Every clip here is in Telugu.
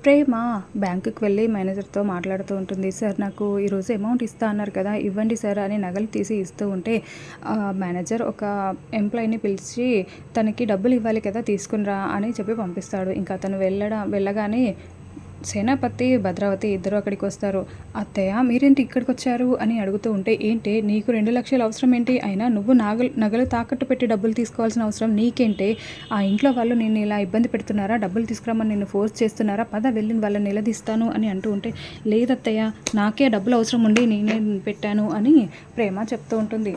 ప్రేమ బ్యాంకుకి వెళ్ళి మేనేజర్‌తో మాట్లాడుతూ ఉంటుంది. "సార్ నాకు ఈరోజు అమౌంట్ ఇస్తా అన్నారు కదా! ఇవ్వండి సార్" అని నగలు తీసి ఇస్తూ ఉంటే మేనేజర్ ఒక ఎంప్లాయీని పిలిచి తనకి డబ్బులు ఇవ్వాలి కదా! తీసుకొని రా అని చెప్పి పంపిస్తాడు. ఇంకా అతను వెళ్ళగానే సేనాపతి, భద్రావతి ఇద్దరు అక్కడికొస్తారు. "అత్తయ్య మీరేంటి ఇక్కడికొచ్చారు?" అని అడుగుతూ ఉంటే, "ఏంటే నీకు 2,00,000 అవసరం ఏంటి? అయినా నువ్వు నగలు తాకట్టు పెట్టి డబ్బులు తీసుకోవాల్సిన అవసరం నీకేంటే? ఆ ఇంట్లో వాళ్ళు నిన్ను ఇలా ఇబ్బంది పెడుతున్నారా? డబ్బులు తీసుకురమ్మని నిన్ను ఫోర్స్ చేస్తున్నారా? పద వెళ్ళి వాళ్ళని నిలదీస్తాను" అని అంటూ ఉంటే, "లేదత్తయ్య నాకే డబ్బులు అవసరం ఉండి నేనే పెట్టాను" అని ప్రేమ చెప్తూ ఉంటుంది.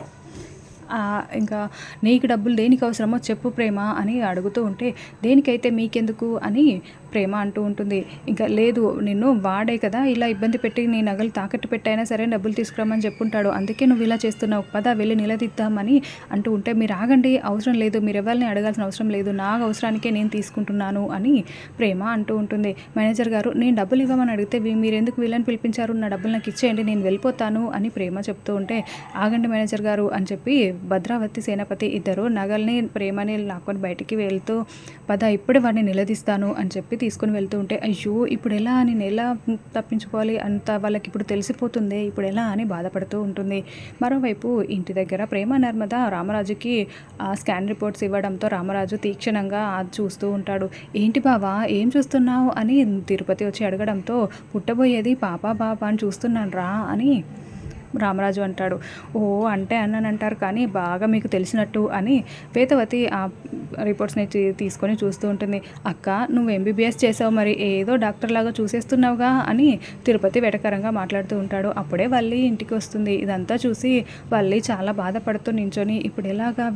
ఇంకా "నీకు డబ్బులు దేనికి అవసరమో చెప్పు ప్రేమ" అని అడుగుతూ ఉంటే, "దేనికైతే మీకెందుకు" అని ప్రేమ అంటూ ఉంటుంది. ఇంకా "లేదు నిన్ను వాడే కదా ఇలా ఇబ్బంది పెట్టి నీ నగలు తాకట్టు పెట్టైనా సరే డబ్బులు తీసుకురమ్మని చెప్పుంటాడు. అందుకే నువ్వు ఇలా చేస్తున్నావు. పద వెళ్ళి నిలదీద్దామని" అంటూ ఉంటే, "మీరు ఆగండి, అవసరం లేదు, మీరెవరిని అడగాల్సిన అవసరం లేదు. నా అవసరానికే నేను తీసుకుంటున్నాను" అని ప్రేమ అంటూ ఉంటుంది. మేనేజర్ గారు, "నేను డబ్బులు ఇవ్వమని అడిగితే మీరెందుకు వీళ్ళని పిలిపించారు? నా డబ్బులు నాకు ఇచ్చేయండి, నేను వెళ్ళిపోతాను" అని ప్రేమ చెప్తూ ఉంటే, "ఆగండి మేనేజర్ గారు" అని చెప్పి భద్రావతి, సేనాపతి ఇద్దరు నగల్ని, ప్రేమని లాక్కొని బయటికి వెళ్తూ, "పద ఇప్పుడే వాడిని నిలదీస్తాను" అని చెప్పి తీసుకొని వెళ్తూ ఉంటే, అయ్యో ఇప్పుడెలా, నేను ఎలా తప్పించుకోవాలి, అంతా వాళ్ళకిప్పుడు తెలిసిపోతుందే, ఇప్పుడెలా అని బాధపడుతూ ఉంటుంది. మరోవైపు ఇంటి దగ్గర ప్రేమ, నర్మద రామరాజుకి స్కాన్ రిపోర్ట్స్ ఇవ్వడంతో రామరాజు తీక్షణంగా అది చూస్తూ ఉంటాడు. "ఏంటి బావా ఏం చూస్తున్నావు" అని తిరుపతి వచ్చి అడగడంతో, "పుట్టబోయేది పాప బాబా అని చూస్తున్నాను రా" అని రామరాజు అంటాడు. "ఓహ్! అంటే అన్నానంటారు కానీ బాగా మీకు తెలిసినట్టు" అని వేదవతి ఆ రిపోర్ట్స్‌ని తీసుకొని చూస్తూ ఉంటుంది. "అక్క నువ్వు ఎంబీబీఎస్ చేసావు మరి ఏదో డాక్టర్‌లాగా చూసేస్తున్నావుగా" అని తిరుపతి వెటకారంగా మాట్లాడుతూ ఉంటాడు. అప్పుడే వల్లి ఇంటికి వస్తుంది. ఇదంతా చూసి వల్లి చాలా బాధపడుతూ నించొని, "ఇప్పుడు ఎలాగా